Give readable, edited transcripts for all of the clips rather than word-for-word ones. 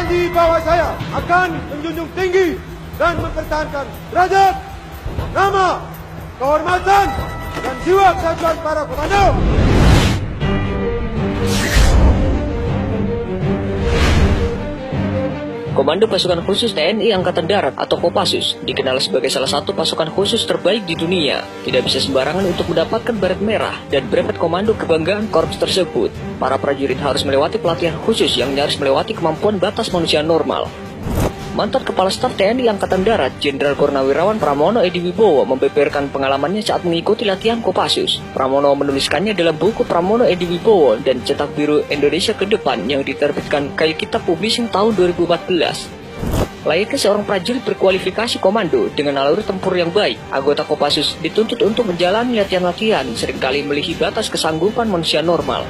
berjanji bahwa saya akan menjunjung tinggi dan mempertahankan derajat, nama, kehormatan, dan jiwa kesatuan para komando. Komando Pasukan Khusus TNI Angkatan Darat atau Kopassus dikenal sebagai salah satu pasukan khusus terbaik di dunia. Tidak bisa sembarangan untuk mendapatkan beret merah dan brevet komando kebanggaan korps tersebut. Para prajurit harus melewati pelatihan khusus yang nyaris melewati kemampuan batas manusia normal. Mantan Kepala Staf TNI Angkatan Darat, Jenderal Purnawirawan Pramono Edi Wibowo membeberkan pengalamannya saat mengikuti latihan Kopassus. Pramono menuliskannya dalam buku Pramono Edi Wibowo dan Cetak Biru Indonesia ke Depan yang diterbitkan Kayu Kitab Publishing tahun 2014. Layaknya seorang prajurit berkualifikasi komando dengan naluri tempur yang baik, anggota Kopassus dituntut untuk menjalani latihan-latihan seringkali melebihi batas kesanggupan manusia normal.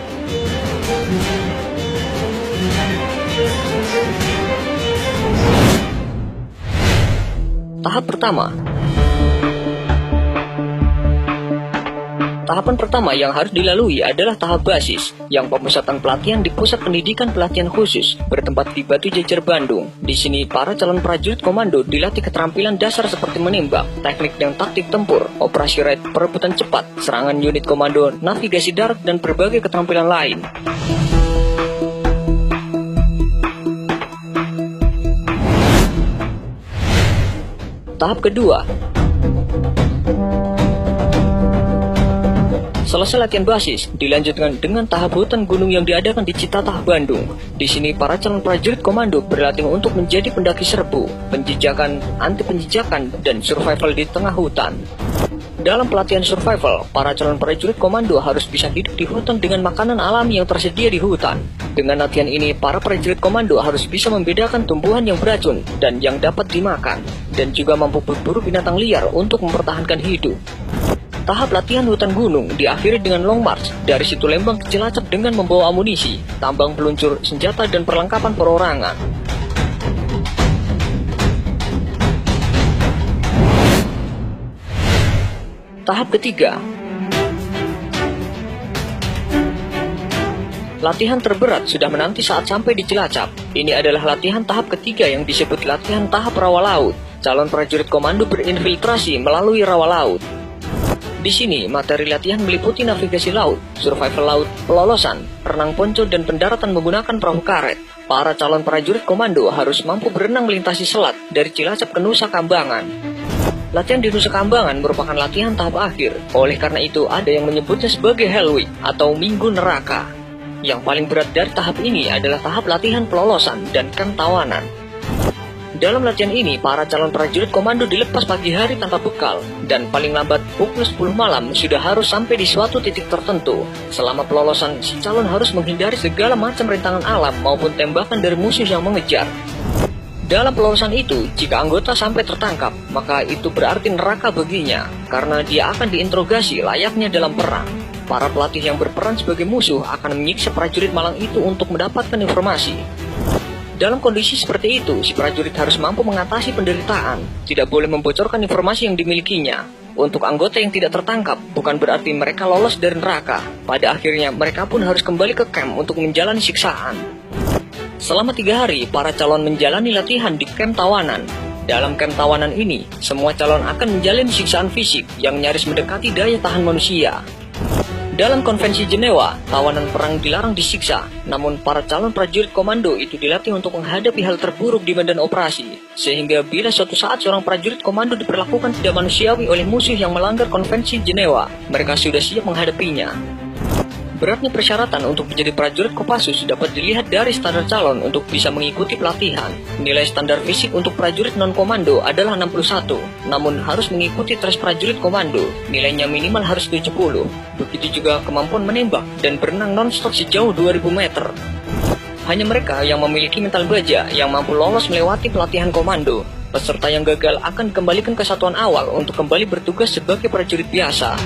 Tahap pertama. Tahapan pertama yang harus dilalui adalah tahap basis, yang pemusatan pelatihan di Pusat Pendidikan Pelatihan Khusus bertempat di Batu Jajar, Bandung. Di sini, para calon prajurit komando dilatih keterampilan dasar seperti menembak, teknik dan taktik tempur, operasi raid, perebutan cepat, serangan unit komando, navigasi darat, dan berbagai keterampilan lain. Tahap kedua. Selesai latihan basis, dilanjutkan dengan tahap hutan gunung yang diadakan di Citatah, Bandung. Di sini, para calon prajurit komando berlatih untuk menjadi pendaki serbu, penjejakan, anti penjejakan, dan survival di tengah hutan. Dalam pelatihan survival, para calon prajurit komando harus bisa hidup di hutan dengan makanan alami yang tersedia di hutan. Dengan latihan ini, para prajurit komando harus bisa membedakan tumbuhan yang beracun dan yang dapat dimakan, dan juga mampu berburu binatang liar untuk mempertahankan hidup. Tahap latihan hutan gunung diakhiri dengan long march dari Situ Lembang ke Cilacap dengan membawa amunisi, tambang peluncur, senjata, dan perlengkapan perorangan. Tahap ketiga. Latihan terberat sudah menanti saat sampai di Cilacap. Ini adalah latihan tahap ketiga yang disebut latihan tahap rawa laut. Calon prajurit komando berinfiltrasi melalui rawa laut. Di sini, materi latihan meliputi navigasi laut, survival laut, pelolosan, renang ponco, dan pendaratan menggunakan perahu karet. Para calon prajurit komando harus mampu berenang melintasi selat dari Cilacap ke Nusa Kambangan. Latihan di Nusa Kambangan merupakan latihan tahap akhir. Oleh karena itu, ada yang menyebutnya sebagai Hell Week atau Minggu Neraka. Yang paling berat dari tahap ini adalah tahap latihan pelolosan dan kamp tawanan. Dalam latihan ini, para calon prajurit komando dilepas pagi hari tanpa bekal, dan paling lambat pukul 10 malam sudah harus sampai di suatu titik tertentu. Selama pelolosan, si calon harus menghindari segala macam rintangan alam maupun tembakan dari musuh yang mengejar. Dalam pelolosan itu, jika anggota sampai tertangkap, maka itu berarti neraka baginya, karena dia akan diinterogasi layaknya dalam perang. Para pelatih yang berperan sebagai musuh akan menyiksa prajurit malang itu untuk mendapatkan informasi. Dalam kondisi seperti itu, si prajurit harus mampu mengatasi penderitaan, tidak boleh membocorkan informasi yang dimilikinya. Untuk anggota yang tidak tertangkap, bukan berarti mereka lolos dari neraka. Pada akhirnya, mereka pun harus kembali ke camp untuk menjalani siksaan. Selama 3 hari, para calon menjalani latihan di camp tawanan. Dalam camp tawanan ini, semua calon akan menjalani siksaan fisik yang nyaris mendekati daya tahan manusia. Dalam Konvensi Jenewa, tawanan perang dilarang disiksa, namun para calon prajurit komando itu dilatih untuk menghadapi hal terburuk di medan operasi, sehingga bila suatu saat seorang prajurit komando diperlakukan tidak manusiawi oleh musuh yang melanggar Konvensi Jenewa, mereka sudah siap menghadapinya. Beratnya persyaratan untuk menjadi prajurit Kopassus dapat dilihat dari standar calon untuk bisa mengikuti pelatihan. Nilai standar fisik untuk prajurit non-komando adalah 61, namun harus mengikuti tes prajurit komando. Nilainya minimal harus 70. Begitu juga kemampuan menembak dan berenang non-stop sejauh 2000 meter. Hanya mereka yang memiliki mental baja yang mampu lolos melewati pelatihan komando. Peserta yang gagal akan dikembalikan ke satuan awal untuk kembali bertugas sebagai prajurit biasa.